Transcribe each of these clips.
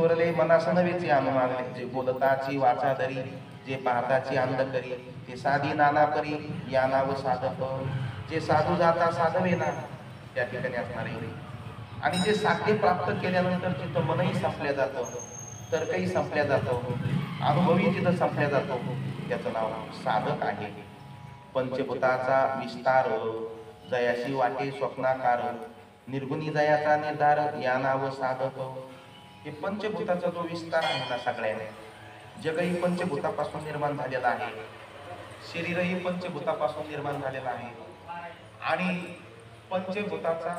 चोरले मनास नवेची अनुमागले, जे बोलताची वाचा दरी, जे पाहताची अंध करी, ते साधी नाना परी या नाव साधक, जे साधू जाता साधवे ना त्या ठिकाणी असणारे. आणि जे साध्य प्राप्त केल्यानंतर जिथं मनही संपल्या जातं, तर्कही संपल्या जातो, अनुभवी जिथं संपल्या जातो, त्याचं नाव साधक आहे. पंचभूताचा विस्तार जयाशी वाटे स्वप्नाकार, निर्गुणी जयाचा निर्धार या नाव साधक. हे पंचभूताचा जो विस्तार आहे ना, सगळ्या जगही पंचभूतापासून निर्माण झालेला आहे, शरीरही पंचभूतापासून निर्माण झालेला आहे. आणि पंचभूताचा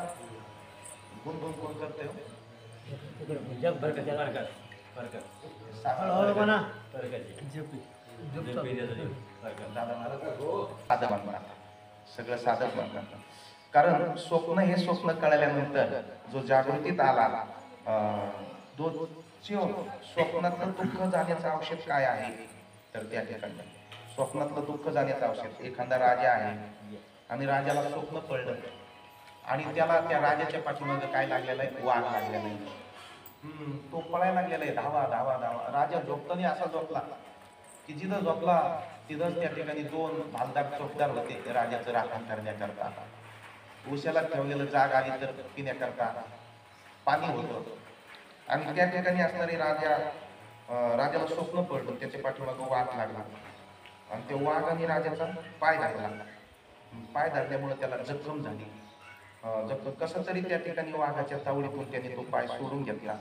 गुणगुण कोण करते? सगळं साधक बनतात. कारण स्वप्न हे स्वप्न कळल्यानंतर जो जागृतीत आला, स्वप्नातलं दुःख जाण्याचं औषध काय आहे? तर त्या ठिकाणी स्वप्नातलं दुःख जाण्याचं औषध, एखादा राजा आहे आणि राजाला स्वप्न पडलं आणि त्याला त्या राजाच्या पाठीमागे काय लागलेलं आहे? वाघ लागलेला आहे. तो पळायला लागलेला आहे, धावा धावा धावा. राजा झोपताना असा झोपला की जिथं झोपला तिथंच त्या ठिकाणी दोन भालदार चौकदार होते राजाचं राखण करण्याकरता. उशाला ठेवलेलं जाग आली तर पिण्याकरता पाणी होतं. आणि त्या ठिकाणी असणारे राजाला स्वप्न पडलं, त्याच्या पाठीमागं वाघ लागला आणि त्या वाघाने राजाचा पाय धरला. पाय धरल्यामुळे त्याला जखम झाली. कसं तरी त्या ठिकाणी वाघाच्या तावडीतून त्याने तो पाय सोडून घेतला.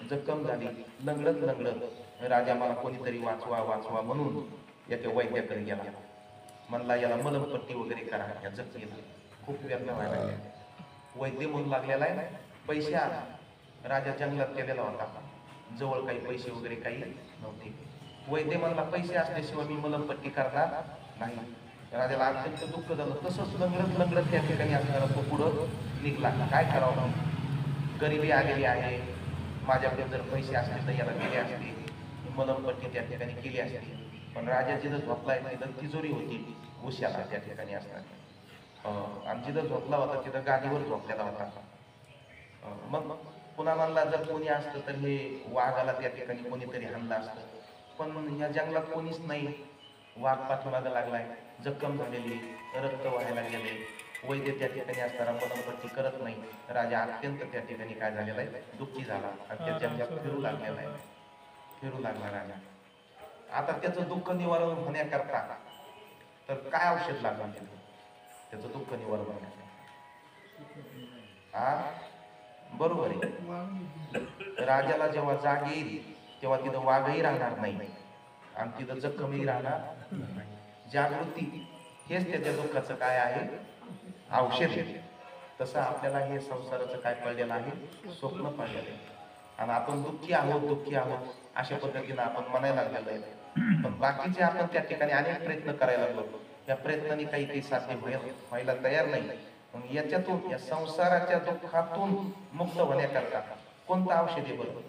जखम झाली, लंगडत लंगडत राजा मला कोणीतरी वाचवा वाचवा म्हणून याच्या वैद्याकडे गेला. म्हणला याला मलमपट्टी वगैरे करा, या जखमीला खूप वेदना व्हायला लागल्या. वैद्य म्हणू लागलेला आहे, पैसे आला. राजा जंगलात गेलेला होता, जवळ काही पैसे वगैरे काही नव्हते. वैद्य म्हणला पैसे असल्याशिवाय मी मलमपट्टी करणार नाही. राजाला अत्यंत दुःख झालं. तसंच लंगडत लंगडत त्या ठिकाणी असणारा तो पुढं निघला. काय करावं, गरिबी आलेली आहे, माझ्याकडे जर पैसे असले तर याला गेले असते, मलमपट्टी त्या ठिकाणी केली असते. पण राजा जिथं झोपलाय तिथं तिजोरी होती उश्याला त्या ठिकाणी असणार, आणि जिथं झोपला होता तिथं गादीवर झोपलेला होता. मग पुन्हा म्हणला जर कोणी असतं तर हे वाघाला त्या ठिकाणी कोणीतरी हाणलं असतं, पण या जंगलात कोणीच नाही. वाघ पाठीमागं लागलाय, जखम झालेली, रक्त व्हायला गेले. वैद्य त्या ठिकाणी असताना मलमपट्टी करत नाही. राजा अत्यंत त्या ठिकाणी काय झालेला आहे, दुःखी झाला आणि त्या जंगलात फिरू लागलेला आहे. फिरू लागला राजा. आता त्याचं दुःख निवारण होण्याकरता तर काय औषध लागणार त्याचं दुःख निवारण होण्याकरता? बरोबर आहे. राजाला जेव्हा जाग येईल तेव्हा तिथं वाघही राहणार नाही आणि तिथं जखमही राहणार नाही. जागृती हेच त्याच्या दुःखाचं काय आहे, औषध आहे. तसं आपल्याला हे संसाराचं काय पडलेलं आहे, स्वप्न पडलेलं आहे. आणि आपण दुःखी आहोत अशा पद्धतीनं आपण म्हणायला लागलेलो आहे. पण बाकीचे आपण त्या ठिकाणी अनेक प्रयत्न करायला लागलो, या प्रयत्नांनी काही साध्य व्हायला तयार नाही. मग याच्यातून, या संसाराच्या दुःखातून मुक्त होण्याकरता कोणतं औषध आहे बरोबर?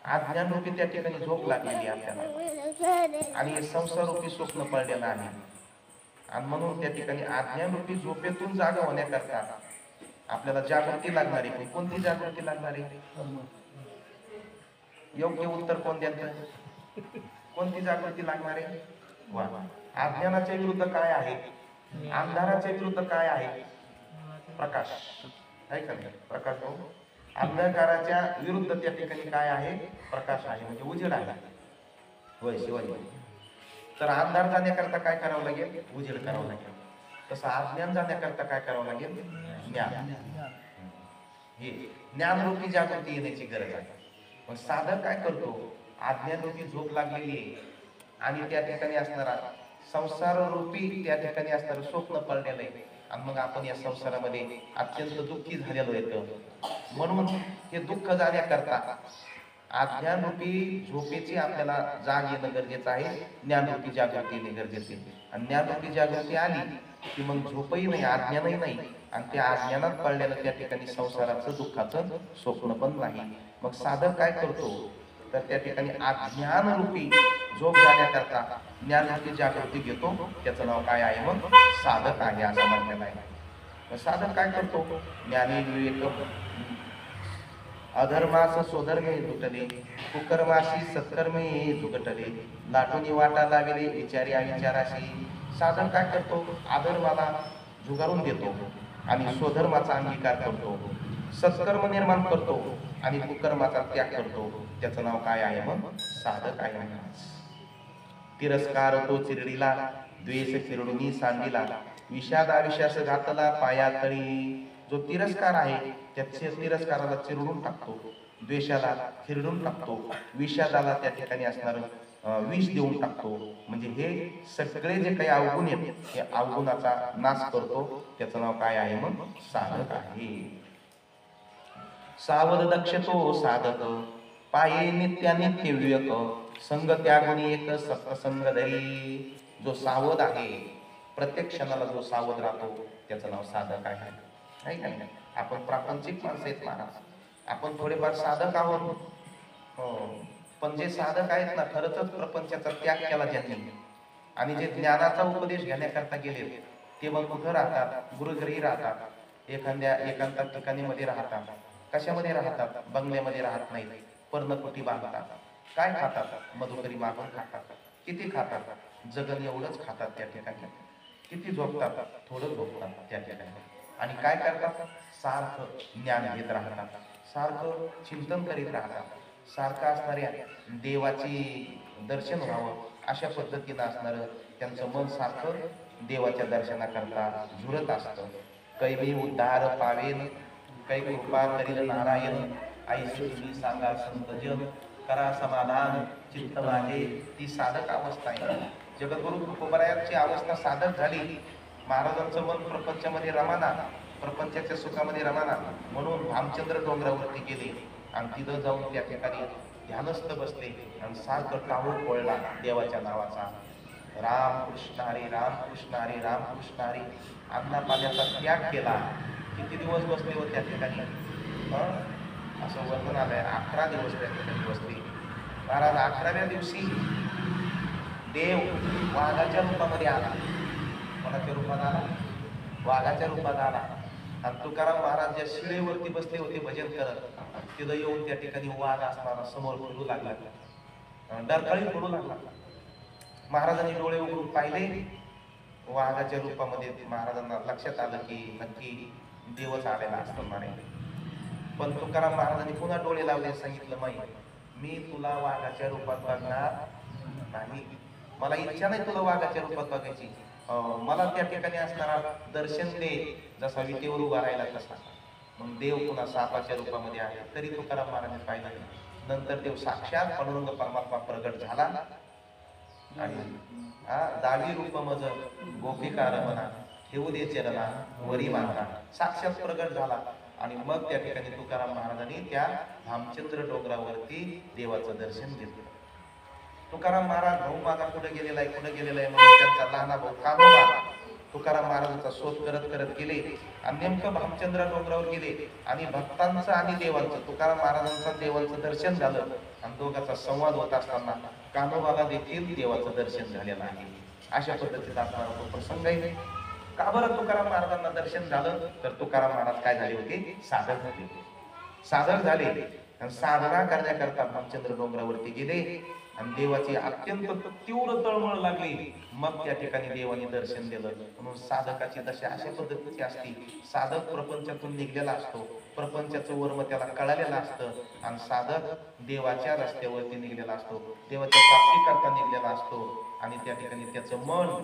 अज्ञान रूपी त्या ठिकाणी झोप लागलेली आपल्याला आणि संसार रूपी स्वप्न पडलेलं आहे. आणि म्हणून त्या ठिकाणी अज्ञान रूपी झोपेतून जागा होण्याकरता आपल्याला जागृती लागणारी. कोणती जागृती लागणारी? योग्य उत्तर कोण द्यायचं? कोणती जागृती लागणारी? वा, अज्ञानाच्या विरुद्ध काय आहे? अंधाराच्या विरुद्ध काय आहे? प्रकाश आहे का नाही? प्रकाश. अंधकाराच्या विरुद्ध त्या ठिकाणी काय आहे? प्रकाश आहे, म्हणजे उजेड आहे. होय शिवाजी. तर अंधार जाण्याकरता काय करावं लागेल? उजेड करावं लागेल. तसं अज्ञान जाण्याकरता काय करावं लागेल? ज्ञान. हे ज्ञानरूपी जागृती येण्याची गरज आहे. पण साधक काय करतो? अज्ञानरूपी झोप लागलेली आहे आणि त्या ठिकाणी असणारा संसार रूपी त्या ठिकाणी असणारं स्वप्न पडलेलं आहे आणि मग आपण या संसारामध्ये अत्यंत दुःखी झालेलो येतो. म्हणून हे दुःख जाण्याकरता अज्ञानरूपी झोपेची आपल्याला जाग येणं गरजेचं आहे, ज्ञानरूपी जागृती येणे गरजेचे. आणि ज्ञानरूपी जागृती आली की मग झोपही नाही, अज्ञानही नाही, आणि त्या अज्ञानात पडलेलं त्या ठिकाणी संसाराचं दुःखाचं स्वप्न पण नाही. मग साधक काय करतो तर त्या ठिकाणी अज्ञानरूपी झोप जाण्याकरता ज्ञानरूपी जागृती घेतो. त्याचं नाव काय आहे? मग साधक आहे असं म्हटलेलं आहे. साधक काय करतो? ज्ञानी विवेक अधर्मास स्वधर्मे तुटले, कुकर्माशी सत्कर्मे जुगटले, लाटूनी वाटा लाविले विचारी अविचाराशी. साधन काय करतो? अधर्माला झुगारून देतो आणि स्वधर्माचा अंगीकार करतो, सत्कर्म निर्माण करतो आणि कुकर्माचा त्याग करतो. त्याचं नाव काय आहे? मग साधक आहे. तिरस्कार तो चिरडीला, द्वेष चिरडूनी सांडिला, विषाद आविषास घातला पायातळी. जो तिरस्कार आहे त्याच्या तिरस्काराला चिरडून टाकतो, द्वेषाला चिरडून टाकतो, विषादाला त्या ठिकाणी असणार विष देऊन टाकतो. म्हणजे हे सगळे जे काही अवगुण आहेत हे अवगुणाचा नाश करतो. त्याचं नाव काय आहे? मग साधक आहे. सावध दक्ष तो साधक, पाये नित्यानित्य विवेक, संग त्यागुणी एक सत्संग धरी. जो सावध आहे, प्रत्येक क्षणाला जो सावध राहतो त्याचं नाव साधक आहे. नाही काय? आपण प्रापंचिक माणसं आहेत महाराज, आपण थोडेफार साधक आहोत. पण जे साधक आहेत ना, खरंच प्रपंचाचा त्याग केला ज्यांनी आणि जे ज्ञानाचा उपदेश घेण्याकरता गेले ते मग कुठं राहतात? गुरुघरी राहतात, एखाद्या एकांत ठिकाणी मध्ये राहतात. कशामध्ये राहतात? बंगल्यामध्ये राहत नाहीत, पर्णकुटी बांधतात. काय खातात? मधुकरी मागून खातात. किती खातात? जगन एवढंच खातात त्या ठिकाणी. किती झोपतात? थोडं झोपतात त्या ठिकाणी. आणि काय करतात? सारखं ज्ञान घेत राहतात, सारखं चिंतन करीत राहतात, सारखं असणाऱ्या देवाची दर्शन व्हावं अशा पद्धतीनं असणारं त्यांचं मन सारखं देवाच्या दर्शनाकरता झुरत असतं. कैवी उद्धार पावेन, कै कृपा करील नारायण, ऐशी तुम्ही सांगा संत जन, करा समाधान चित्त माझे. ती साधक अवस्था आहे. जगद्गुरु तुकोबरायांची अवस्था साधक झाली. महाराजांचं मन प्रपंचामध्ये रमाना, प्रपंचाच्या सुखामध्ये रमाना, म्हणून भामचंद्र डोंगरावरती गेले आणि तिथं जाऊन त्या ठिकाणी ध्यानस्थ बसले आणि सारखं टाहू पळला देवाच्या नावाचा. राम कृष्ण हरी, राम कृष्ण हरी, राम कृष्ण हरी. अन्ना पाण्याचा त्याग केला. किती दिवस बसले होते त्या ठिकाणी? असं वर्णन आलंय, 11 दिवस त्या ठिकाणी बसले महाराज. 11व्या दिवशी देव वाघाच्या रूपामध्ये आला. कोणाच्या रूपात आला? वाघाच्या रूपात आला. आणि तुकाराम महाराज ज्या शिळेवरती बसले होते भजन करत, तिथं येऊन त्या ठिकाणी वाघ असताना समोर फिरू लागला, डरकाळी फिरू लागला. महाराजांनी डोळे उघडून पाहिले, वाघाच्या रूपामध्ये. महाराजांना लक्षात आलं की नक्की देवच आलेला असणार आहे. पण तुकाराम महाराजांनी पुन्हा डोळे लावले, सांगितलं मी तुला वाघाच्या रूपात बघणार नाही, मला इच्छा नाही तुला वाघाच्या रूपात बघायची. मला त्या ठिकाणी असणारा दर्शन दे, जसा विटेवर उभा राहिला तसा. मग देव पुन्हा सापाच्या रूपामध्ये आहे, तरी तुकाराम महाराजांनी पाहिला नाही. नंतर देव साक्षात पांडुरंग परमात्मा प्रगट झाला आणि दावी रूप मज गोपिका रमणा, ठेवू दे चरणा वरी माता. साक्षात प्रगट झाला आणि मग त्या ठिकाणी तुकाराम महाराजांनी त्या भामचंद्र डोंगरावरती देवाचं दर्शन घेतलं. तुकाराम महाराज भाऊ माझा कुठे गेलेला आहे, कुठे गेलेला आहे म्हणून त्यांचा लहाना भाऊ कान्होबा तुकाराम महाराजांचा शोध करत करत गेले आणि नेमकं भामचंद्र डोंगरावर गेले आणि भक्तांचं आणि देवांचं, तुकाराम महाराजांचं देवांचं दर्शन झालं आणि दोघांचा संवाद होत असताना कान्होबाला देखील देवाचं दर्शन झालेलं आहे. अशा पद्धतीचा असणारा तो प्रसंग आहे. का बरं तुकाराम महाराजांना दर्शन झालं? तर तुकाराम महाराज काय झाले होते? साधक झाले. साधक झाले आणि साधना करण्याकरता भामचंद्र डोंगरावरती गेले आणि देवाची अत्यंत तीव्र तळमळ लागली. मग त्या ठिकाणी देवाने दर्शन दिलं. म्हणून साधकाची दशा अशा पद्धतीची असते. साधक प्रपंचातून निघलेला असतो, प्रपंचाचं वर्म त्याला कळालेलं असतं आणि साधक देवाच्या रस्त्यावरती निघलेला असतो, देवाच्या प्राप्तीकरता निघलेला असतो आणि त्या ठिकाणी त्याचं मन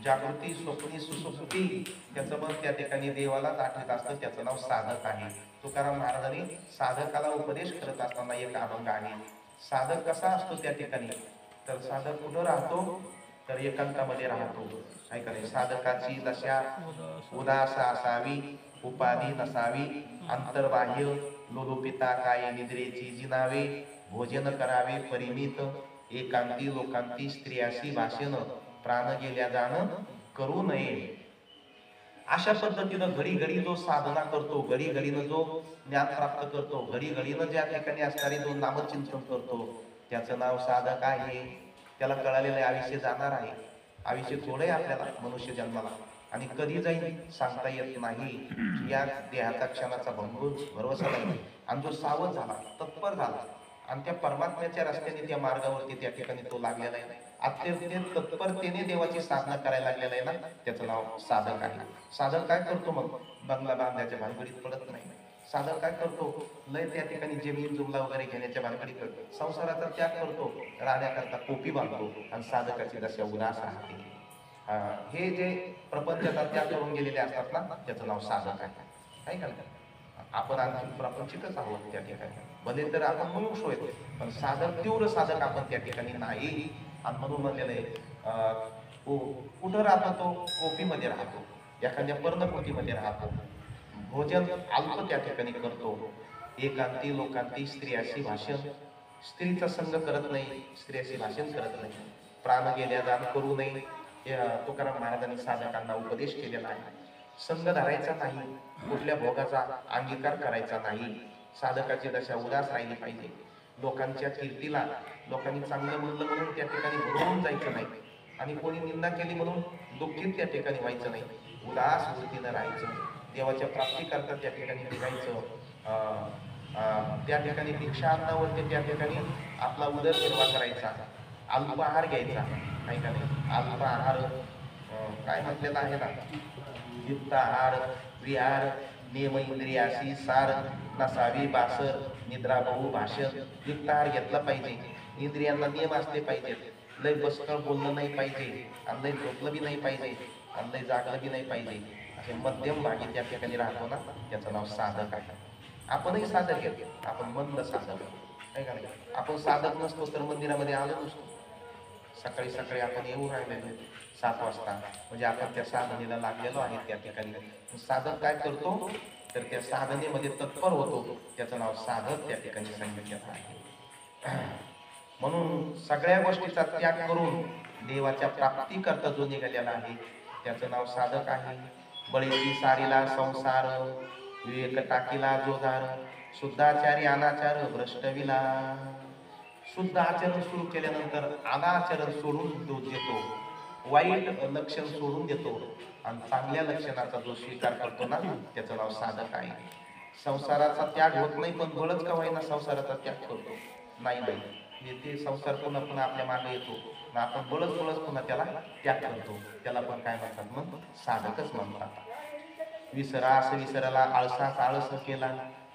जागृती स्वप्नी सुसुप्ती, त्याचं मन त्या ठिकाणी देवालाच आठवत असतं. त्याचं नाव साधक आहे. तुकाराम महाराजांनी साधकाला उपदेश करत असताना एक अभंग आहे. साधक कसा असतो त्या ठिकाणी? तर साधक कुठं राहतो? तर एकांतामध्ये राहतो. ऐका नाही, साधकाची दशा उदास असावी, उपाधी नसावी, अंतर्बाह्य लोलुपिता काय निद्रेची जिनावे, भोजन करावे परिमित, एकांती लोकांती स्त्रियाशी भाषण, प्राण गेल्या जाण करू नये. अशा पद्धतीनं घडी घडी जो साधना करतो, घडी घडीनं जो ज्ञान प्राप्त करतो, घडी घडीनं ज्या ठिकाणी असणारे जो नामचिंतन करतो, त्याचं नाव साधक आहे. त्याला कळालेलं आयुष्य जाणार आहे. आयुष्य थोडे आपल्याला मनुष्य जन्माला, आणि कधी जाईल सांगता येत नाही. या देहाचा क्षणाचा भरवसा नाही. आणि जो सावध झाला, तत्पर झाला आणि त्या परमात्म्याच्या रस्त्याने त्या मार्गावरती त्या ठिकाणी तो लागलेला आहे, अत्यंत तत्परतेने देवाची साधना करायला लागलेला आहे ना, त्याचं नाव साधक आहे. साधक काय करतो मग? बंगला बांधायच्या भानगडीत पडत नाही. साधक काय करतो? लय त्या ठिकाणी जमीन जुमला वगैरे घेण्याच्या भानगडीत करतो. संसाराचा त्याग करतो, राहण्याकरता कोपी बांधतो आणि साधकाची दशा उदास राहते. हे जे प्रपंचाचा त्याग करून गेलेले असतात ना, त्याचं नाव साधक आहे. काय का? आपण आणखी प्रपंचितच आहोत त्या ठिकाणी, भले तर आपण मुमुक्षु होतो, पण साधक, तीव्र साधक आपण त्या ठिकाणी नाही. आणि म्हणून म्हणलेलं आहे, कुठं राहतो तो? कोपीमध्ये राहतो, एखाद्या पर्णकोटीमध्ये राहतो, भोजन अल्प त्या ठिकाणी करतो, एकांती लोकांती स्त्रियाशी भाषण, स्त्रीचा संग करत नाही, स्त्रियाशी भाषण करत नाही, प्राण गेल्या दान करू नये, तुकाराम महाराजांनी साधकांना उपदेश केलेला आहे. संग धरायचा नाही, कुठल्या भोगाचा अंगीकार करायचा नाही, साधकाची दशा उदास राहिली पाहिजे. लोकांच्या कीर्तीला लोकांनी चांगलं म्हणलं म्हणून त्या ठिकाणी भरून जायचं नाही, आणि कोणी निंदा केली म्हणून दुःखीत त्या ठिकाणी व्हायचं नाही, उदास वृत्तीनं राहायचं. देवाच्या प्राप्ती करता त्या ठिकाणी निघायचं. त्या ठिकाणी भिक्षा अन्नावरती त्या ठिकाणी आपला उदरनिर्वाह करायचा, अल्प आहार घ्यायचा, नाही का नाही? अल्प आहार काय म्हटलेलं आहे ना, युक्त आहार, विहार, नियम इंद्रियाशी सार, नसावी बासर, निद्रा बहु भाषण. युक्त आहार घेतला पाहिजे, इंद्रियांना नियम असले पाहिजेत, लय बसकळ बोललं नाही पाहिजे, आणि लय झोपलं बी नाही पाहिजे, आणि लय जागलं बी नाही पाहिजे. असे मध्यम भागी त्या ठिकाणी राहतो ना, त्याचं नाव साधक आहे. आपणही साधक आहे, आपण मंद साधक आहे का नाही? आपण साधक नसतो तर मंदिरामध्ये आलो नसतो. सकाळी सकाळी आपण येऊ राहिलेलो 7 वाजता, म्हणजे आपण त्या साधनेला लागलेलो आहे त्या ठिकाणी. साधक काय करतो तर त्या साधनेमध्ये तत्पर होतो, त्याचं नाव साधक त्या ठिकाणी सांगितलेलं आहे. म्हणून सगळ्या गोष्टीचा त्याग करून देवाच्या प्राप्ती करता जो निघालेला आहे, त्याचं नाव साधक आहे. बळीची सारीला संसार, विवेक टाकीला जोधार, शुद्धाचारी अनाचार भ्रष्टविला. शुद्ध आचरण सुरू केल्यानंतर अनाचरण सोडून देतो, वाईट लक्षण सोडून देतो, आणि चांगल्या लक्षणाचा जो स्वीकार करतो ना, त्याचं नाव साधक आहे. संसाराचा त्याग होत नाही, पण बळच का होईना संसाराचा त्याग करतो. नाही नाही, ते संसार पुन्हा पुन्हा आपल्या मागे येतो, आपण बळच पुन्हा त्याला त्याग करतो. त्याला पण काय म्हणतात? मग साधकच म्हणतात. विसरा असं विसराला, आळसाच आळस केला.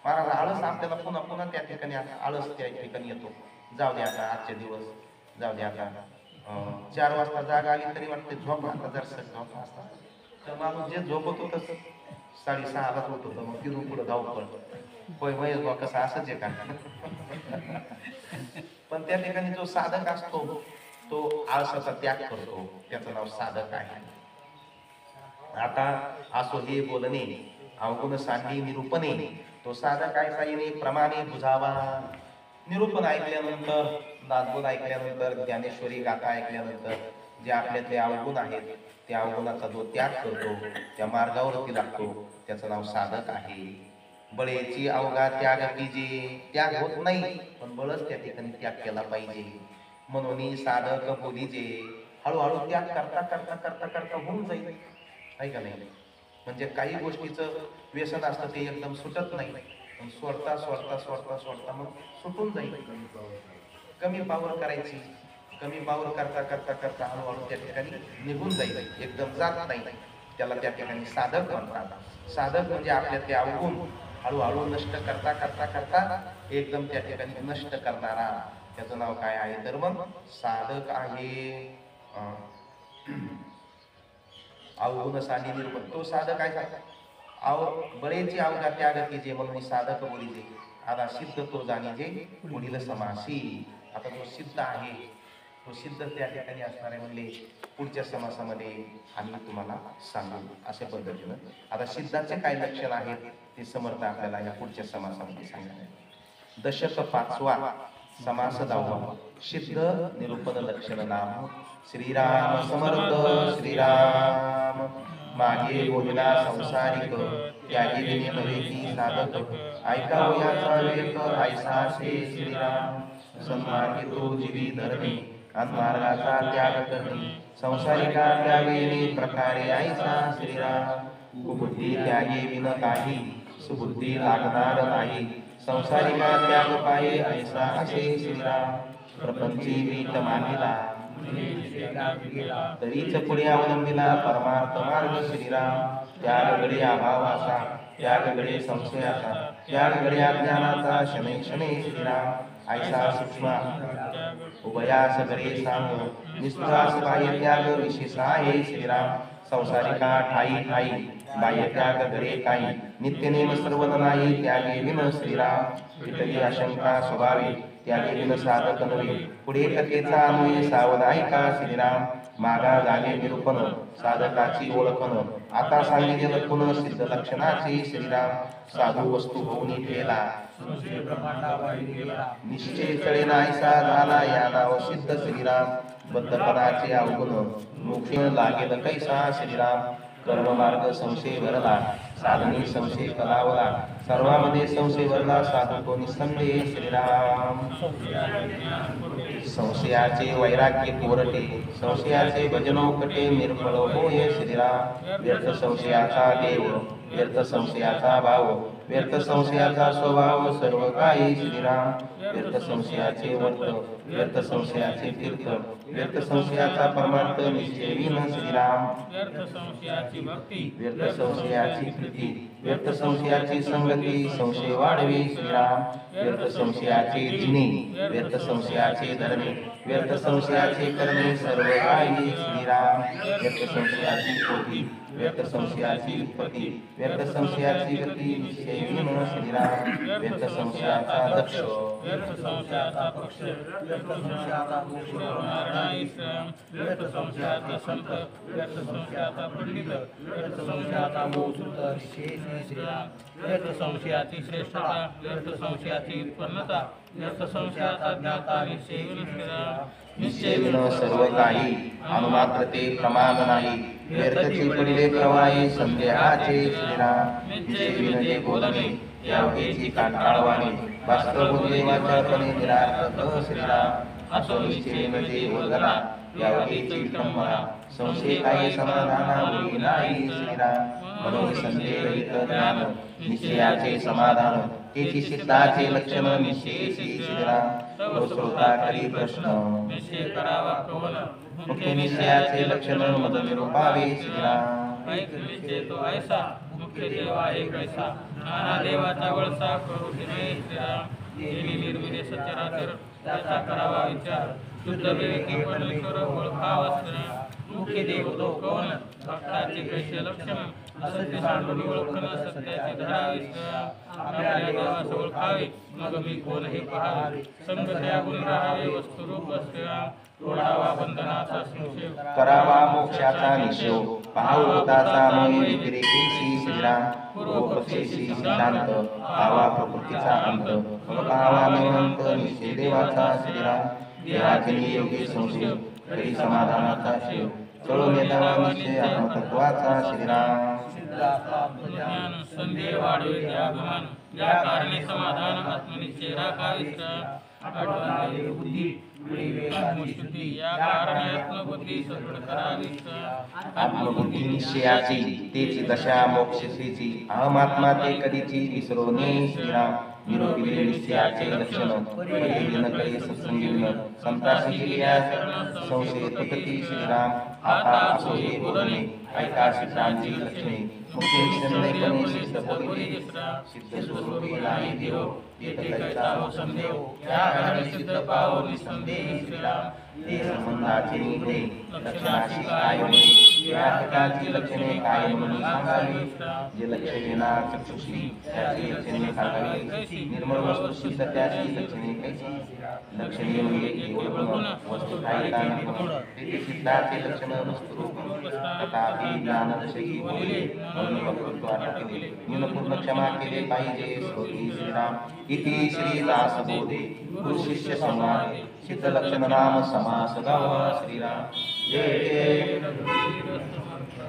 महाराज, आळस आपल्याला पुन्हा पुन्हा त्या ठिकाणी आळस त्या ठिकाणी येतो. जाऊ दे आता, आजचे दिवस जाऊ दे आता. 4 वाजता जाग आली तरी वाटते झोप, आता जर झोप असता तर माणूस जे झोपत होतं 6:30लाच होत होतं, मग तिथून पुढे धावपळ. होय कसं असंच आहे का? पण त्या ठिकाणी जो साधक असतो तो आळसाचा त्याग करतो, त्याचं नाव साधक आहे. आता असो हे बोलणे, अवगुण सांगी निरूपणे, तो साधक आहे साईने प्रमाणे बुजावा. निरूपण ऐकल्यानंतर, दासबोध ऐकल्यानंतर, ज्ञानेश्वरी गाथा ऐकल्यानंतर जे आपल्यातले अवगुण आहेत, त्या अवगुणाचा जो त्याग करतो, त्या मार्गावरती लागतो, त्याचं नाव साधक आहे. बळेची अवघा त्याग कीजे, त्याग होत नाही, पण बळच त्या ठिकाणी त्याग केला पाहिजे. म्हणून साधक बोलीजे, हळूहळू त्याग करता करता करता करता होऊन जाईल, आहे का नाही? म्हणजे काही गोष्टीचं व्यसन असतं, ते एकदम सुटत नाही, पण सोडता सोडता सोडता सोडता मग सुटून जाईल. कमी पावर करायची, कमी पावर करता करता करता हळूहळू त्या ठिकाणी निघून जाईल, एकदम जात नाही. त्याला त्या ठिकाणी साधक म्हणतात. साधक म्हणजे आपल्या ते अवगुण हळूहळू नष्ट करता करता करता एकदम त्या ठिकाणी नष्ट करणारा, त्याचं नाव काय आहे? तर मग साधक आहे. अवगुण सांगी निरूपण, तो साधक आहे. बळेची अवघा त्याग कीजे, म्हणून साधक बोलीजे. आता सिद्ध तो जाणीजे पुढील समासी. आता तो सिद्ध आहे, तो सिद्ध त्या ठिकाणी असणार आहे, म्हणले पुढच्या समासामध्ये आम्ही तुम्हाला सांगू, अशा पद्धतीनं. आता सिद्धाचे काय लक्षण आहेत ते समर्थ आपल्याला या पुढच्या समासामध्ये सांगणार. दशक 5वा समास 10वा. सिद्ध निरूपण लक्षण नाम. श्रीराम समर्थ श्रीराम. मागे बोलला संसारिक, त्यागी नव्हे की साधक. ऐकावयाचा वेक ऐसा से श्रीराम. सन्मार्गी तो जीवी धर्मी, अन्मार्गाचा त्याग करणे संसारिका त्यागेने प्रकारे ऐसा श्रीराम कुबुद्धी त्यागे विन काही सुबुद्धी लागणार नाही संसारिका त्याग पाये ऐसा असे श्रीराम प्रपंची मीठ मांडिला तरीच पुढे अवलंबिला परमार्थ मार्ग श्रीराम त्यागकडे अभावाचा त्यागकडे संशयाचा त्यागकडे अज्ञानाचा शनै शनै श्रीराम ऐसा सूक्ष्म उभयास गडे सांग निष्ठास बाह्य त्याग विशेष आहे श्रीराम संसारिका ठाई ठाई बाह्य त्याग घडे काही नित्यनेम सर्वद नाही त्यागे विन श्रीराम वितली आशंका स्वभावी त्यागे विन साधक नव्हे पुढे कथेचा अन्वय सावध ऐका श्रीराम मागा झाले निरूपण साधकाची ओळखण आता सांगितले लक्षण सिद्ध लक्षणाचे श्रीराम साधू वस्तू होऊन ठेला निश्चय चळे नाहीसा झाला या नाव सिद्ध श्रीराम बद्धपणाचे अवगुण मोक्ष लागेल कैसा श्रीराम कर्ममार्ग संशय भरला साधने संशय कलावला सर्वांमध्ये संशय भरला साधू तो निसंदेह श्रीराम संशयाचे वैराग्य कोरटे संशयाचे भजनोकटे निर्मळ होय श्रीराम व्यर्थ संशयाचा देव व्यर्थ संशयाचा भाव व्यर्थ संशयाचा स्वभाव सर्व काही श्रीराम व्यर्थ संशयाचे वर्त व्यर्थ संशयाचे तीर्थ व्यर्थ संशयाचा परमार्थ निश्चय विन श्रीराम व्यर्थ संशयाची भक्ती व्यर्थ संशयाची प्रीती व्यर्थ संशयाची संगती संशय वाढवी श्रीराम व्यर्थ संशयाचे जिणे व्यर्थ संशयाचे धरणे व्यर्थ संशयाचे करणे सर्व काही श्रीराम व्यर्थ संशयाची पोथी व्यर्थ संशयाची उत्पत्ती व्यर्थ संशयाची गती निश्चय विन श्रीराम व्यर्थ संशयाचा दक्ष व्यर्थ संशयाचा पक्ष व्यर्थ संशयाचा मोक्ष होणारा ईश्वर व्यर्थ संशयाचा संत व्यर्थ संशयाचा पंडित व्यर्थ संशयाचा मोक्षूत निश्चय श्रीराम व्यर्थ संशयाची श्रेष्ठता व्यर्थ संशयाची उत्पन्नता व्यर्थ संशयाचा ज्ञाता निश्चय विन श्रीराम निश्चय विन सर्व काही अनुमात्र ते प्रमाण नाही व्यर्थची पडिले प्रवाही संदेहाचे श्रीराम निश्चय विन ते बोलणे यावेची काटाळवाणे वास्तव बोलले वाचाळपणे निरार्थक श्रीराम असो निश्चय ते बोलगला यावेची विटंबना संशय काही समाधाना होई नाही श्रीराम म्हणून संदेह ज्ञान निश्चयाचे समाधान तेची सिद्धाचे लक्षण निश्चयी श्रीराम श्रोता करी प्रश्न निश्चय करावा कवन मुख्य निश्चयाचे लक्षण मद निरूपावे श्रीराम ऐक निश्चय तो ऐसा मुख्य देवा एक ऐसा नाना देवाचा वळसा करू नाही श्रीराम देवी निर्मिले सचराचर त्याचा करावा विचार शुद्ध विवेकी परमेश्वर ओळखावा श्रीराम मुख्य देव तो कवन भक्ताचे कैसे लक्षण असत्य सांडून ओळखण सत्याची धरावी श्रीराम आपल्या देवास ओळखावे मग मी कोण हे पहावे संग त्यागून राहावे वस्तुरूप श्रीराम तोडावा बंधनाचा संशय करावा मोक्षाचा निश्चय पाहताचा मोह व्यतिरेकीशी श्रीराम पूर्वपक्षेशी सिद्धांत पावा प्रकृतीचा अंत पावा निवंत निश्चय देवाचा श्रीराम देवाचे नियोगी संशय तरी समाधानाचा शिव चळून येतावा निश्चय आत्मतत्वाचा श्रीराम ज्ञान संदेह वाढवे ज्ञान ज्या कारणे समाधान आत्मनिश्चय राखावे आठवणारे बुद्धी आत्मशुद्धी या कारणे आत्मबुद्धी सदृढ करावी आत्मबुद्धी निश्चयाची तेची दशा मोक्षेची अहमात्मा ते कधीची विसरोने श्रीराम निरोपीले निश्चयाचे लक्षण परिलीन कळे सत्संगीन संतासी केल्या संशय तुटती श्रीराम आता असो हे बोलणे ऐका सिद्धांची लक्षणे मुख्य संदेहपणे सिद्ध बोलणे सिद्ध स्वरूपी नाही देव येथे कैसा हो संदेव या कारणे सिद्ध पाहो निसंदेह श्रीराम ते संबंधाचे निधे लक्षणाची काय म्हणे या प्रकारची लक्षणे काय म्हणून सांगावी जे लक्ष येणार चक्षुषी त्याची लक्षणे सांगावी निर्मळ वस्तू सिद्ध त्याची लक्षणे कैसी लक्षणे म्हणजे केवळ गुण वस्तू काही कारण तेथे सिद्धाचे लक्षण वस्तुरूप तथापि ज्ञान जसे बोलले म्हणून वक्तृत्व आटवले न्यूनपूर्ण क्षमा केले पाहिजे श्रोती श्रीराम इति श्रीदास बोधे गुरु शिष्य संवादे सिद्ध लक्षण नाम समास गावा श्रीराम जय जय.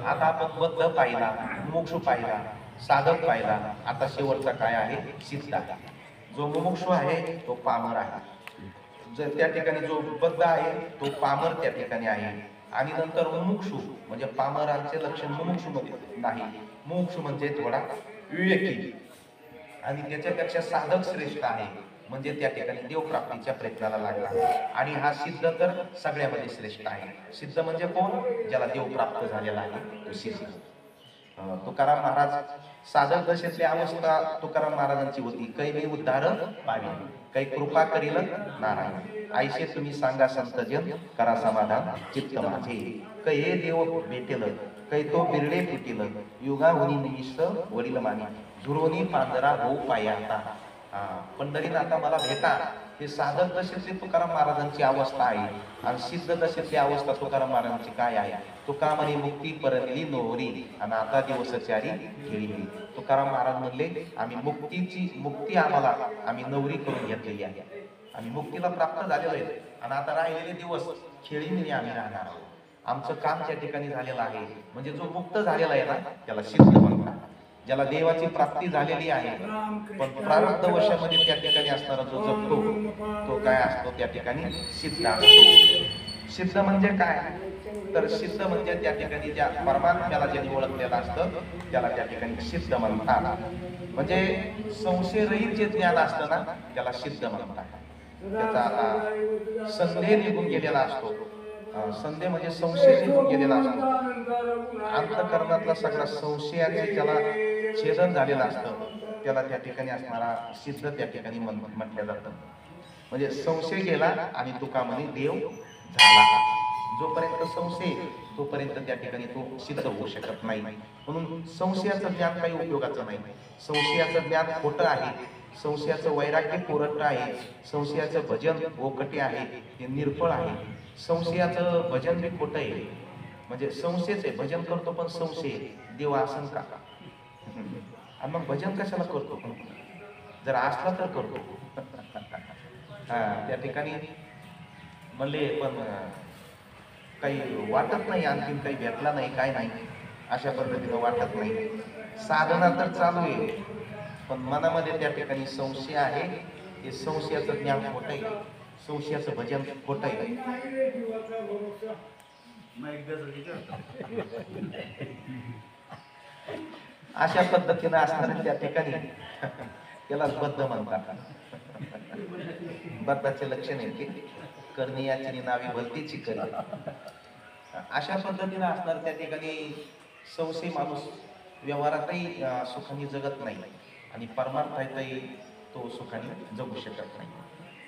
आता आपण बद्ध पाहिला मोक्ष पाहिला साधक पाहिला आता शेवटचा काय आहे सिद्धा जो मुमुक्षु आहे तो पामर आहे जर त्या ठिकाणी जो बद्ध आहे तो पामर त्या ठिकाणी आहे. आणि नंतर मुमुक्षु म्हणजे पामरांचे लक्षण मुमुक्षु मध्ये नाही. मुमुक्षु म्हणजे थोडा विवेकी आणि त्याच्यापेक्षा साधक श्रेष्ठ आहे, म्हणजे त्या ठिकाणी देवप्राप्तीच्या प्रयत्नाला लागला. आणि हा सिद्ध तर सगळ्यामध्ये श्रेष्ठ आहे. सिद्ध म्हणजे कोण? ज्याला देव प्राप्त झालेला आहे तो सिद्ध. तुकाराम महाराज साधक दशेतली अवस्था तुकाराम महाराजांची होती. कैली उद्धार पावी, काही कृपा करील नारायण. आईशे तुम्ही सांगा संत जन, करा समाधान चित्त माझे. कै हे देव भेटेल, कै तो बिरडे फुटील. युगा होनी निमिष वडील मानी, झुरोनी पांजरा हो पाया आता. पंढरीनाथा मला भेटा, हे साधक दशेतली तुकाराम महाराजांची अवस्था आहे. आणि सिद्ध दशेतली अवस्था तुकाराम महाराजांची काय आहे? तुका म्हणे मुक्ती परतली नोरी, आणि आता दिवसचारी खेळी. तुकाराम महाराज म्हणले आम्ही मुक्ती आम्हाला आम्ही नवरी करून घेतलेली आहे. आम्ही मुक्तीला प्राप्त झालेलो आहे आणि आता राहिलेले दिवस खेळीने आम्ही राहणार आहोत. आमचं काम त्या ठिकाणी झालेलं आहे. म्हणजे जो मुक्त झालेला आहे ना त्याला सिद्ध म्हणतात. ज्याला देवाची प्राप्ती झालेली आहे पण प्रारब्ध वशामध्ये त्या ठिकाणी असणारा जो जगतो तो काय असतो? त्या ठिकाणी सिद्ध असतो. सिद्ध म्हणजे काय? तर सिद्ध म्हणजे त्या ठिकाणी ज्या परमात्म्याला ज्यांनी ओळखलेलं असतं त्याला त्या ठिकाणी सिद्ध म्हणतात. म्हणजे संशयरहित जे ज्ञान असतं ना त्याला सिद्ध म्हणतात. त्याचा आता संदेह निघून गेलेला असतो. संदेह म्हणजे संशय निघून गेलेला असतो. अंतःकरणातला सगळा संशयाचे ज्याला छेदन झालेलं असतं त्याला त्या ठिकाणी असणारा सिद्ध त्या ठिकाणी म्हटलं जातं. म्हणजे संशय गेला आणि तुका म्हणे देव झाला. जोपर्यंत संशय तोपर्यंत त्या ठिकाणी तो सिद्ध होऊ शकत नाही. म्हणून संशयाचं ज्ञान काही उपयोगाचं नाही. संशयाचं ज्ञान खोटं आहे. संशयाचं वैराग्य कोरट आहे. संशयाचं भजन ओकटे आहे, हे निर्फळ आहे. संशयाचं भजन बी खोटं आहे. म्हणजे संशयच आहे, भजन करतो पण संशय देव आसन का? आणि मग भजन कशाला करतो? जर असला तर करतो. त्या ठिकाणी म्हणले पण काही वाटत नाही, आणखीन काही भेटला नाही, काय नाही अशा पद्धतीनं वाटत नाही. साधना तर चालू आहे पण मनामध्ये त्या ठिकाणी संशय आहे. हे संशयाचं ज्ञान खोटं आहे. संशयाचं भजन खोटं आहे. अशा पद्धतीनं असणारे त्या ठिकाणी त्याला बद्ध म्हणतात. बद्धाचे लक्षण आहे की कर्णियाची नावी भलतीची करी. अशा पद्धतीनं असणार त्या ठिकाणी संशय माणूस व्यवहारातही सुखाने जगत नाही आणि परमार्थातही तो सुखाने जगू शकत नाही.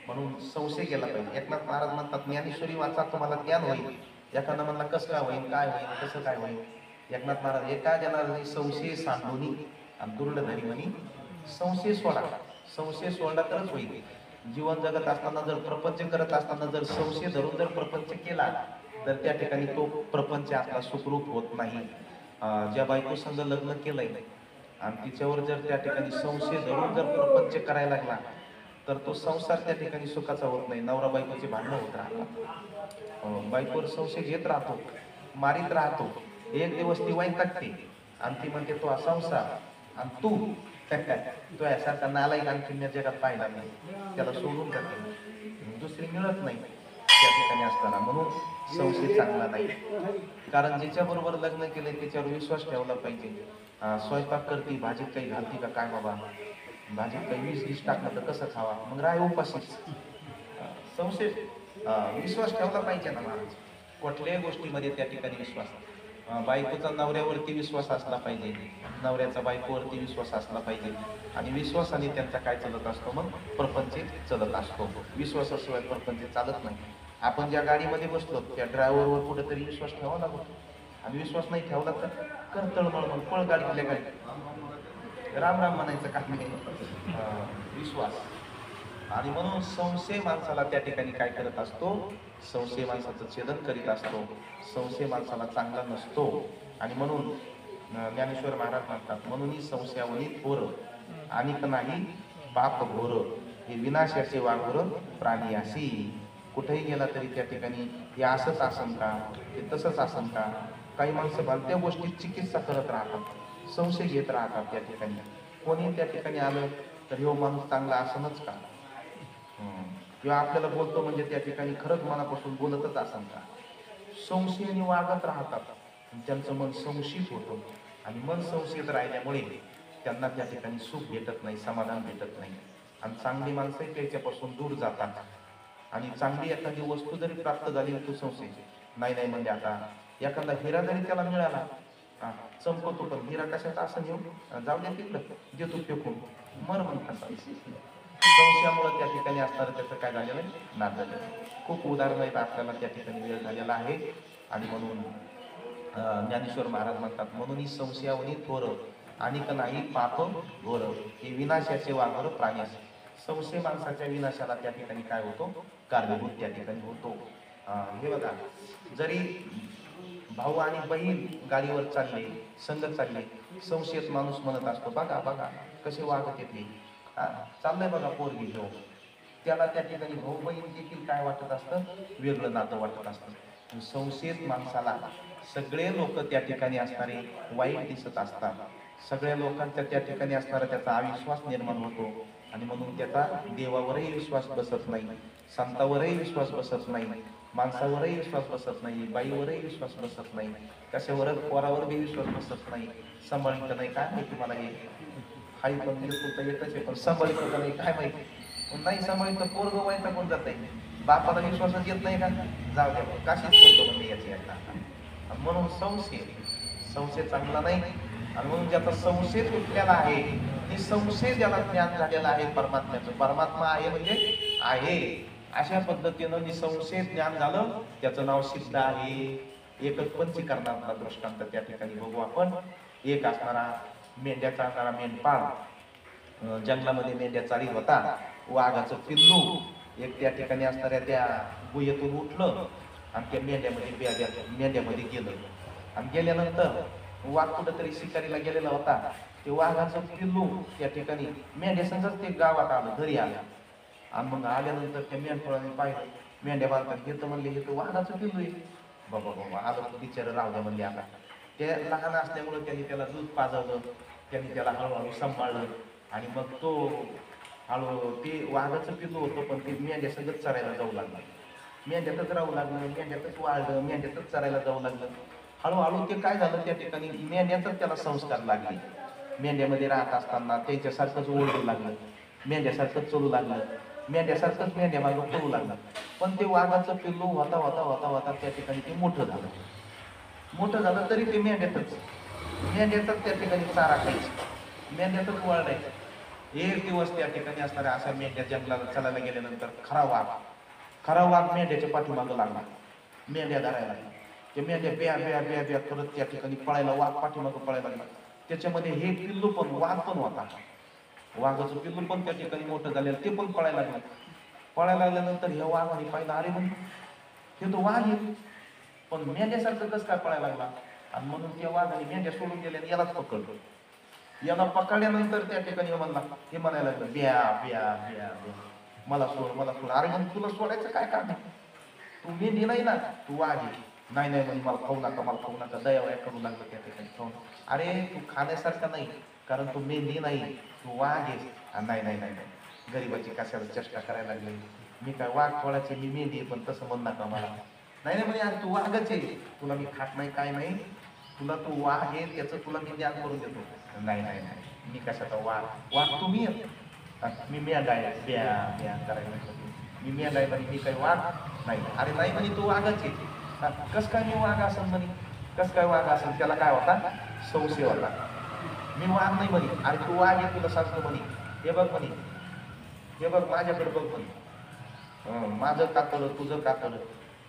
म्हणून संशय गेला पाहिजे. एकनाथ महाराज म्हणतात ज्ञानेश्वरी वाचा तुम्हाला ज्ञान होईल. एखादा म्हणला कसं काय होईल, काय होईल, कसं काय होईल? एकनाथ महाराज एका जनार्दनी संशय सांडोनी आणि दुर्ड धरी म्हणी संशय सोडा. संशय सोडला तरच होईल. जीवन जगत असताना जर प्रपंच करत असताना जर संशय धरून जर प्रपंच केला तर त्या ठिकाणी तो प्रपंच आपला सुखरूप होत नाही. ज्या बायको संग लग्न केलंय आणि तिच्यावर जर त्या ठिकाणी संशय धरून जर प्रपंच करायला लागला तर तो संसार त्या ठिकाणी सुखाचा होत नाही. नवरा बायकोची भांडणं होत राहतात. बायकोवर संशय घेत राहतो, मारित राहतो. एक दिवस ती वाईट टाकते आणि ती म्हणते तो संसार आणि तू तो यासारखा नालायक आणखी जगात पाहिला नाही, त्याला सोडून जाते. दुसरी मिळत नाही त्या ठिकाणी असताना. म्हणून संशय चांगला नाही. कारण जिच्या बरोबर लग्न केलंय त्याच्यावर विश्वास ठेवला पाहिजे. स्वयंपाक करते, भाजीत काही घालते का काय बाबा, भाजीत काही वीस टाकलं तर कसं खावा, मग राय उपाशीच. संशय विश्वास ठेवला पाहिजे ना महाराज. कुठल्याही गोष्टीमध्ये त्या ठिकाणी विश्वास. बायकोचा नवऱ्यावरती विश्वास असला पाहिजे, नवऱ्याचा बायकोवरती विश्वास असला पाहिजे. आणि विश्वासाने त्यांचा काय चालत असतो? मग प्रपंच चालत असतो. विश्वासाशिवाय प्रपंच चालत नाही. आपण ज्या गाडीमध्ये बसलो त्या ड्रायव्हरवर कुठेतरी विश्वास ठेवावा लागतो. आणि विश्वास नाही ठेवला तर करतळ म्हणून पळ गाडीतल्या गाडी राम राम म्हणायचं काम नाही. विश्वास. आणि म्हणून संशय माणसाला त्या ठिकाणी काय करत असतो? संशय माणसाचं छेदन करीत असतो. संशय माणसाला चांगला नसतो. आणि म्हणून ज्ञानेश्वर महाराज म्हणतात म्हणून संशयावनी थोर अनिक नाही पाप घोर, हे विनाशाचे वाघोर प्राणी अशी. कुठेही गेला तरी त्या ठिकाणी हे असंच आसन का, हे तसंच आसन का. काही माणसं भलत्या गोष्टी चिकित्सा करत राहतात, संशय घेत राहतात. त्या ठिकाणी कोणी त्या ठिकाणी आलं तर ह्यो माणूस चांगला आसनच का. किंवा आपल्याला बोलतो म्हणजे त्या ठिकाणी खरंच मनापासून बोलतच असाल का? संशयाने वागत राहतात, त्यांचं मन संशयित होतं आणि मन संशयित राहिल्यामुळे त्यांना त्या ठिकाणी सुख भेटत नाही, समाधान भेटत नाही आणि चांगली माणसंही त्याच्यापासून दूर जातात. आणि चांगली एखादी वस्तू जरी प्राप्त झाली तो संशय नाही नाही म्हणजे आता एखादा हिरा जरी त्याला मिळाला, हा, चमकतो पण हिरा कशाचा असं घेऊ, जाऊ दे तिकडं, देतो फेकून, मर म्हणतात. संशयामुळे त्या ठिकाणी असणारं त्याचं काय झालेलं आहे, नाश झालेलं आहे. खूप उदाहरणं आहेत आपल्याला त्या ठिकाणी वेळ झालेला आहे आणि म्हणून ज्ञानेश्वर महाराज म्हणतात, म्हणून संशयावनी थोर आणि नाही पाप घोर, हे विनाशाचे वाघोर प्राण्यास. संशय माणसाच्या विनाशाला त्या ठिकाणी काय होतो, कारणीभूत त्या ठिकाणी होतो. हे बघा, जरी भाऊ आणि बहीण गाडीवर चालले, संगत चालले, संशयित माणूस म्हणत असतो, बघा बघा कसे वागत येते, चाललंय बघा पोरगी घेऊन. त्याला त्या ठिकाणी भाऊ बहीण देखील काय वाटत असतं, वेगळं नातं वाटत असतं. संशयित माणसाला सगळे लोक त्या ठिकाणी असणारे वाईट दिसत असतात. सगळ्या लोकांच्या त्या ठिकाणी असणारा त्याचा अविश्वास निर्माण होतो आणि म्हणून त्याचा देवावरही विश्वास बसत नाही, संतावरही विश्वास बसत नाही, माणसावरही विश्वास बसत नाही, बाईवरही विश्वास बसत नाही, कशावर पोरावर बी विश्वास बसत नाही. सांभाळित नाही काय माहिती मला, हे हाई पण तर येतच आहे, पण सांभाळित नाही काय माहिती, नाही सांभाळित पोरग व्हायचा कोण जात आहे, बापाला विश्वासच येत नाही का, जाऊ द्या काशीच करतो म्हणजे याची आता. म्हणून संशय चांगला नाही आणि म्हणून ज्याचा संशय तुटलेला आहे, निसंशय ज्याला ज्ञान झालेलं आहे परमात्म्याचं, परमात्मा आहे म्हणजे आहे अशा पद्धतीनं निसंशय ज्ञान झालं, त्याचं नाव सिद्ध आहे. एकच पंचीकरणातला दृष्टांत त्या ठिकाणी बघू आपण. एक असणारा मेंढ्याचा असणारा मेंढपाळ जंगलामध्ये मेंढ्या चालीत होता, वाघाचं पिल्लू एक त्या ठिकाणी असणाऱ्या त्या गुहेतून उठलं आणि त्या मेंढ्यामध्ये गेलं आणि गेल्यानंतर वाघ कुठंतरी शिकारीला गेलेला होता. ते वाघाचं पिल्लू त्या ठिकाणी मेंढ्यासंगच ते गावात आलं, घरी आलं आणि मग आल्यानंतर त्या मेंढपाळाने पाहिलं, मेंढ्या बांधतात घेतं म्हणले, हे तर वाघाचं पिल्लू आहे. बाबा बाबा आलं बिचारं राहू द्या म्हणले. आता ते लहान असल्यामुळे त्यांनी त्याला दूध पाजवलं, त्यांनी त्याला हळूहळू सांभाळलं आणि मग तो हळू ते वाघाचं पिल्लू होतं पण ते मेंढ्यासंगच चरायला जाऊ लागलं, मेंढ्यातच राहू लागलं, मेंढ्यातच वाढलं, मेंढ्यातच चरायला जाऊ लागलं. हळूहळू ते काय झालं, त्या ठिकाणी मेंढ्याचाच त्याला संस्कार लागले. मेंढ्यामध्ये राहत असताना त्याच्यासारखंच ओढू लागलं, मेंढ्यासारखंच चलू लागलं, मेंढ्यासारखंच मेंढ्या मागं पळू लागलं. पण ते वाघाचं पिल्लू होता होता होता होता त्या ठिकाणी ते मोठं झालं. मोठं झालं तरी ते मेंढ्यातच त्या ठिकाणी चारा खायचं, मेंढ्यातच वळडायचं. एक दिवस त्या ठिकाणी असणाऱ्या अशा मेंढ्या जंगलाला चालायला गेल्यानंतर खरा वाघ मेंढ्याच्या पाठीमागं लागला, मेंढ्या धरायला लागला. ते मेंढ्या ब्या ब्या ब्या ब्या करत त्या ठिकाणी पळायला, वाघ पाठीमागं पळायला लागला. त्याच्यामध्ये हे पिल्लू पण, वाघ पण होता, वाघाचं पिल्लू पण त्या ठिकाणी मोठं झालेलं, ते पण पळायला लागलं. पळायला लागल्यानंतर ह्या वाघाने पाहिलं, अरे म्हणे हे तो वाघ आहे, पण मेंढ्यासारखं कसं काय पळायला लागला. आणि म्हणून त्या वाघाने मेंढ्या सोडून गेल्या आणि यालाच पकडलं. याला पकडल्यानंतर त्या ठिकाणी म्हणला, हे म्हणायला लागलं, ब्या ब्या ब्या ब्या, मला सोड मला सोड. अरे मग तुला सोडायचं काय काम आहे, तू मेंढी नाही ना, तू वाघ आहे. नाही नाही म्हणे, मला खाऊ नका, मला खाऊ नका, दयावया करू लागलं त्या ठिकाणी खाऊन. अरे तू खाण्यासारखा नाही, कारण तू मेंढी नाही, तू वाघ आहेस. नाही नाही नाही नाही, गरीबाची कशाला चेष्टा करायला लागली, मी काय वाघ थोडाचे, मी मेंढी आहे, पण तसं म्हण नका मला. नाही नाही म्हणे, अरे तू वाघच आहे, तुला मी खात नाही काय नाही, तुला तू वाघ आहे त्याचं तुला मी ज्ञान करून देतो. नाही नाही नाही, मी कशाचा वाघ, वाघ तुम्ही मी मेंढा आहे, ब्या ब्या करायला मी मेंढा आहे म्हणे, मी काही वाघ नाही. अरे नाही म्हणे, तू वाघच आहे. कस काय मी वाघ असेल म्हणे, कस काय वाघ असेल, त्याला काय होता, संशय होता. मी वाघ नाही म्हणे. अरे तू वाघ आहे, तुला सांगतो म्हणे, हे बघ म्हणे, हे बघ माझ्याकडे बघ म्हणे, माझं कातलं तुझं कातलं,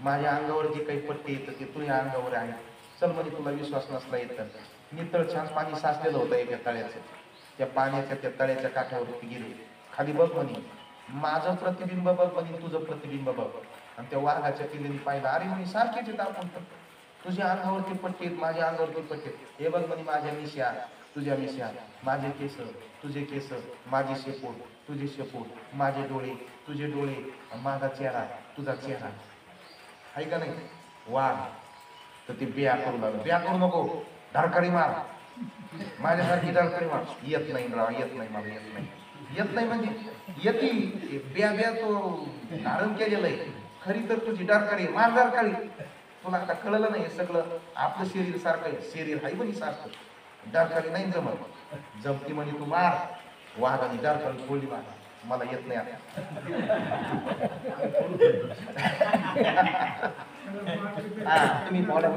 माझ्या अंगावर जे काही पट्टी येतं ते तुझ्या अंगावर आहे. चल म्हणे, तुला विश्वास नसला येत नितळ छान पाणी साचलेलं होतं एका तळ्याचं, त्या पाण्याच्या त्या तळ्याच्या काठावरती गेले, खाली बघ म्हणे, माझं प्रतिबिंब बघ म्हणे, तुझं प्रतिबिंब बघ. आणि त्या वाघाच्या पिल्लीने पाहिलं, अरे म्हणे सारखेच येत आपण, तुझ्या अंगावरती पट्टी आहेत, माझ्या अंगावरती पट्टी आहेत. हे बघ म्हणे, माझ्या मिश्या तुझ्या मिश्या, माझे केस तुझे केस, माझी शेपूट तुझी शेपूट, माझे डोळे तुझे डोळे, माझा चेहरा तुझा चेहरा आहे का नाही. वाघ तर ते बिया करू लागलं, बिया करू नको, धडकडी मार, माझ्यासारखी धडकडी मार. येत नाही राव, येत नाही मला, येत नाही. येत नाही म्हणजे येती ब्या ब्या तो धारण केलेलं आहे, खरी तर तुझी डारकाळी मार डारकाळी. तुला आता कळलं नाही हे सगळं आपलं शरीर सारखं आहे, शरीर हाय पण सारखं डारकाळी नाही जमत. जमती म्हणे तू मार, वाघाने डारकाळी फोडली मार, मला येत नाही आता. हा तुम्ही बोला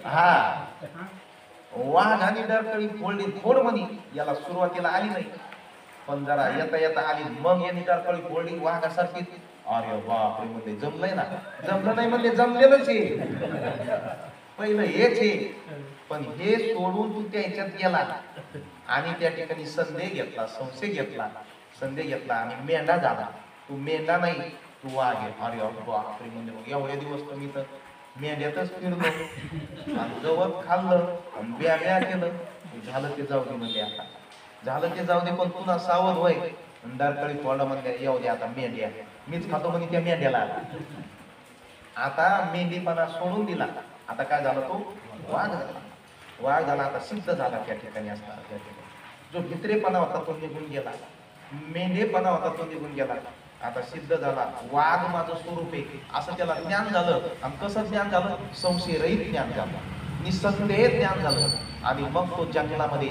हा वाघाने डारकाळी फोडली फोड म्हणे, याला सुरुवातीला आली नाही पण जरा येता येता आली, मग यांनी डारकाळी फोडली वाघासारखी. अरे बापरे म्हणले जमलंय ना. जमलं नाही म्हणले जमलेलंच आहे, पहिलं हेच आहे. पण हे सोडून तू त्या ह्याच्यात गेला आणि त्या ठिकाणी संदेह घेतला, संशय घेतला, संदेह घेतला आणि मेंढा झाला. तू मेंढा नाही तू वाघ आहे. अरे बापरे म्हणले मग एवढ्या दिवस तर मी तर मेंढ्यातच फिरलो आणि गवत खाल्लं आणि ब्या ब्या केलं, झालं ते जाऊ दे म्हणले. आता झालं ते जाऊ दे पण पुन्हा सावध होय. डारकाळी फोडा म्हणले येऊ दे आता मेंढ्या मीच खातो म्हणे त्या मेंढ्याला. आता मेंढीपणा सोडून दिला, आता काय झाला तो वाघ झाला. वाघ झाला आता सिद्ध झाला त्या ठिकाणी असणार. त्या ठिकाणी जो भित्रेपणा होता तो निघून गेला, मेंढेपणा होता तो निघून गेला, आता सिद्ध झाला वाघ माझं स्वरूप आहे असं त्याला ज्ञान झालं. आणि कसं ज्ञान झालं? संशयरहित ज्ञान झालं, निसंदेह ज्ञान झालं. आणि मग तो जंगलामध्ये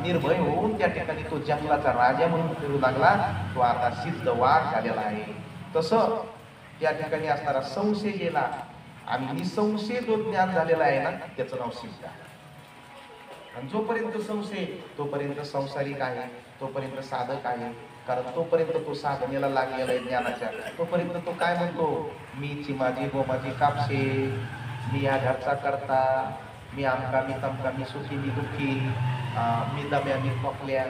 निर्भय होऊन त्या ठिकाणी तो जंगलाचा राजा म्हणून फिरू लागला. तो आता सिद्ध वाघ झालेला आहे. तसं त्या ठिकाणी असणारा संशय गेला आणि निसंशय जो ज्ञान झालेला आहे ना त्याचं नाव सिद्ध आहे. आणि जोपर्यंत संशय तोपर्यंत संसारिक आहे, तोपर्यंत साधक आहे. कारण तोपर्यंत तो साधनेला लागलेला आहे ज्ञानाच्या, तोपर्यंत तो काय म्हणतो, मीची माझी माझी कापशे, मी या घरचा करता, मी आमका मी तमका, मी सुखी मी दुःखी, मी दम्या मी खोकल्या,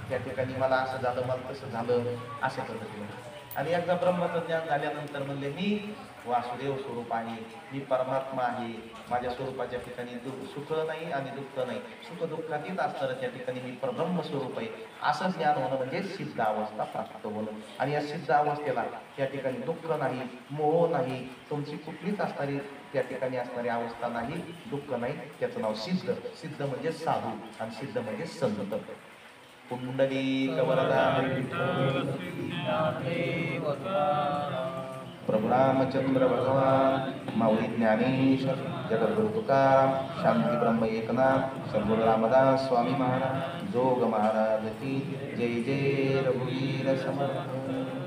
त्या ठिकाणी मला असं झालं मला तसं झालं अशा पद्धतीने. आणि एकदा ब्रह्माचं ज्ञान झाल्यानंतर म्हणले मी वासुदेव स्वरूप आहे, मी परमात्मा आहे, माझ्या स्वरूपाच्या ठिकाणी सुख नाही आणि दुःख नाही, सुख दुःखातीत असणारं त्या ठिकाणी मी परब्रह्म स्वरूप आहे. असं ज्ञान होणं म्हणजे सिद्ध अवस्था प्राप्त होणं. आणि या सिद्ध अवस्थेला त्या ठिकाणी दुःख नाही, मोह नाही, तुमची कुठलीच असणारी त्या ठिकाणी असणारी अवस्था नाही, दुःख नाही, त्याचं नाव सिद्ध. सिद्ध म्हणजे साधू आणि सिद्ध म्हणजे संत. पुंडलिक वरदा प्रभु रामचंद्र भगवान, माऊली ज्ञानेश्वर, जगद्गुरु तुकाराम, शांती ब्रह्म एकनाथ, सद्गुरु रामदास स्वामी महाराज, जोग महाराज की जय. जय रघुवीर समर्थ.